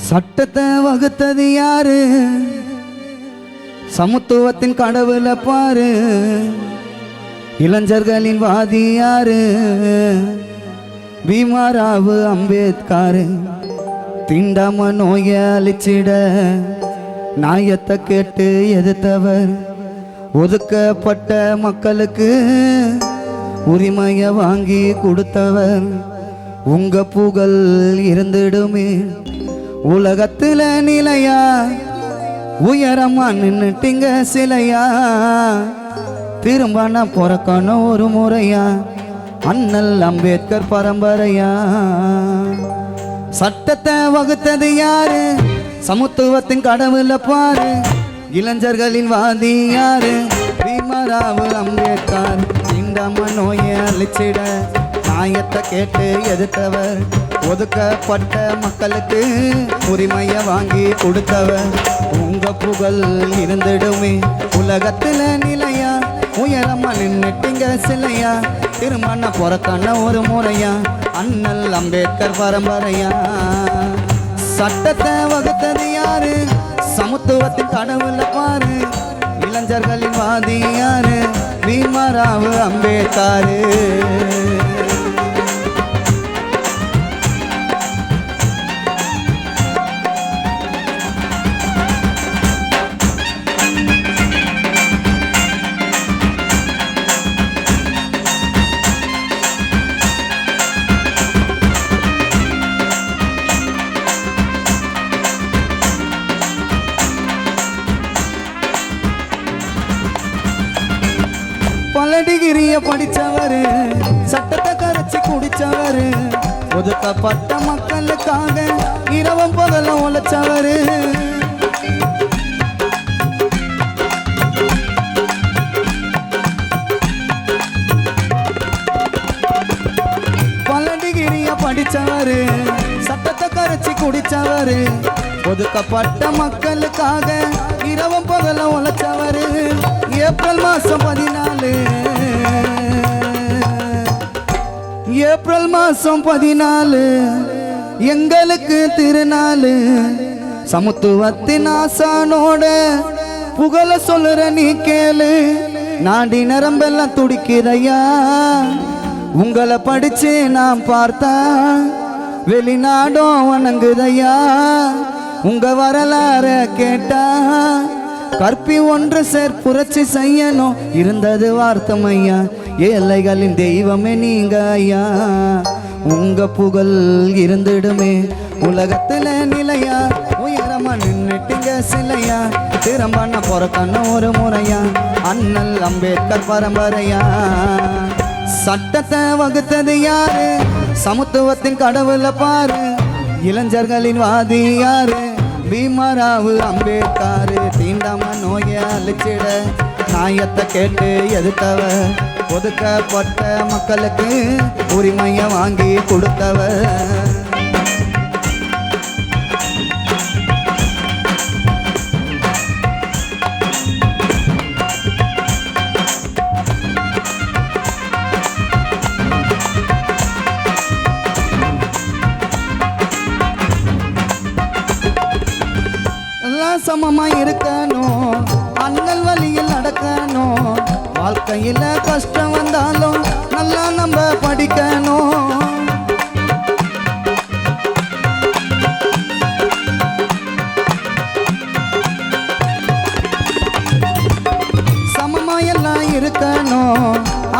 சட்டத்தை வகுத்தது யாரு? சமத்துவத்தின் கடவுளை பாரு. இளைஞர்களின் வாதி யாரு? பீமாராவு அம்பேத்கர். தீண்டாம நோய அழிச்சிட நாயத்தை கேட்டு எதிர்த்தவர். ஒதுக்கப்பட்ட மக்களுக்கு உரிமைய வாங்கி கொடுத்தவர். உங்க புகழ் இருந்திடுமே உலகத்துல நிலையா. உயரமா நின்னுட்டிங்க சிலையா. திரும்ப நான் பிறக்கணும் ஒரு முறையா. அண்ணல் அம்பேத்கர் பரம்பரையா. சட்டத்தை வகுத்தது யாரு? சமத்துவத்தின் கடவுளை பாரு. இளைஞர்களின் வாதி யாரு? பீமராவு அம்பேத்கர். தீண்டாம நோயை அழிச்சிட நாயத்தை கேட்டு எதிர்த்தவர். ஒதுக்கப்பட்ட மக்களுக்கு உரிமைய வாங்கி கொடுத்தவர். உங்க புகழ் இருந்திடுமே உலகத்துல நிலையா. உயரமா நின்னுட்டிங்க சிலையா. திருமண பிறக்கான ஒரு முறையா. அண்ணல் அம்பேத்கர் பரம்பரையா. சட்டத்தை வகுத்தது யாரு? சமத்துவத்தின் கடவுளை பாரு. இளைஞர்களின் வாதி யாரு? பீமராவு அம்பேத்கர். பல டிகிரிய படிச்சவரு. சட்டத்தை கரைச்சி குடிச்சவரு. ஒதுக்கப்பட்ட மக்களுக்காக இரவும் பகலும் உழைச்சவரு. பல டிகிரிய படிச்சவரு. சட்டத்தை கரைச்சி குடிச்சவரு. ஒதுக்கப்பட்ட மக்களுக்காக இரவும் பகலும் உழைச்சவரு. ஏப்ரல் மாசம் 14 ஏப்ரல் மாசம் 14 எங்களுக்கு திருநாள். சமத்துவத்தின் ஆசானோட புகழ சொல்லுற நீ கேளு. நாடி நரம்பெல்லாம் துடிக்கிறையா. உங்களை படிச்சு நான் பார்த்தா வெளிநாடும் வணங்குதையா. உங்க வரலாற கேட்டா கற்பி ஒன்று சேர் புரட்சி செய்யணும் இருந்தது வார்த்தம் ஐயா. ஏழைகளின் தெய்வமே நீங்க ஐயா. உங்க புகழ் இருந்திடுமே உலகத்துல நிலையா. உயரமா நின்னுட்டிங்க சிலையா. திரும்ப நான் பிறக்கணும் ஒரு முறையா. அண்ணல் அம்பேத்கர் பரம்பரையா. சட்டத்தை வகுத்தது யாரு? சமத்துவத்தின் கடவுளை பாரு. இளைஞர்களின் வாதி யாரு? பீமராவு அம்பேத்கர். தீண்டாம நோயை அழிச்சிட நாயத்தை கேட்டு எதிர்த்தவர். ஒதுக்கப்பட்ட மக்களுக்கு உரிமைய வாங்கி கொடுத்தவர். சமமா இருக்கணும். அண்ணல் வழியில் நடக்கணும். வாழ்க்கையில கஷ்டம் வந்தாலும் நல்லா நம்ம படிக்கணும். சமமா எல்லாம் இருக்கணும்.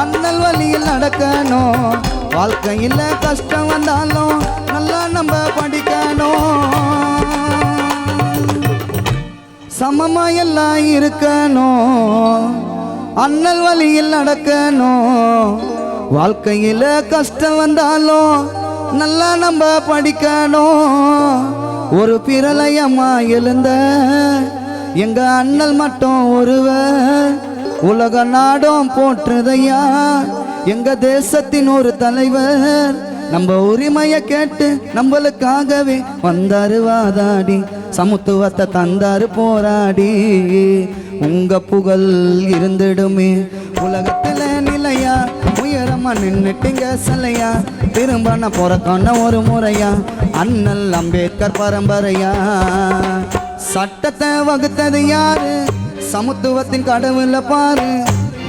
அண்ணல் வழியில் நடக்கணும். வாழ்க்கையில கஷ்டம் வந்தாலும் நல்லா நம்ம படிக்கணும். சமமா எல்லாம் இருக்கணும். அண்ணல் வழியில் நடக்கணும். வாழ்க்கையில கஷ்டம் வந்தாலும் நல்லா நம்ம படிக்கணும். ஒரு பிரளயமா எழுந்த எங்க அண்ணல் மட்டும் ஒருவர். உலக நாடும் போற்றுதையா. எங்க தேசத்தின் ஒரு தலைவர். நம்ம உரிமையை கேட்டு நம்மளுக்காகவே வந்தாரு வாதாடி. சமத்துவத்தை தந்தாரு போராடி. உங்க புகழ் இருந்திடுமே உலகத்துல நிலையா. உயரம் உயரமா நின்னுட்டீங்க சிலையா திரும்ப நான் பிறக்கணும் ஒரு முறையா அண்ணல் அம்பேத்கர் பரம்பரையா சட்டத்தை வகுத்தது யாரு சமத்துவத்தின் கடவுள பாரு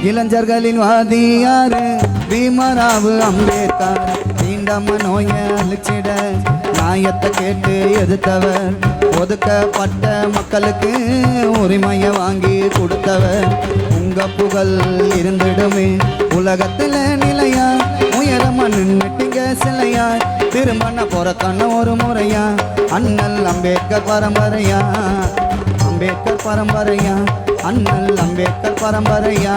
இளைஞர்களின் வாதி யாரு பீமராவு அம்பேத்கர் தீண்டாம நோய அழிச்சிட நியாயத்தை கேட்டு எதிர்த்தவர் ஒதுக்கப்பட்ட மக்களுக்கு உரிமையை வாங்கி கொடுத்தவர் உங்க புகழ் இருந்திடுமே உலகத்துல நிலையா உயரமா நின்னுட்டீங்க சிலையா திரும்ப நான் பிறக்கணும் ஒரு முறையா அண்ணல் அம்பேத்கர் பரம்பரையா அம்பேத்கர் பரம்பரையா அண்ணல் அம்பேத்கர் பரம்பரையா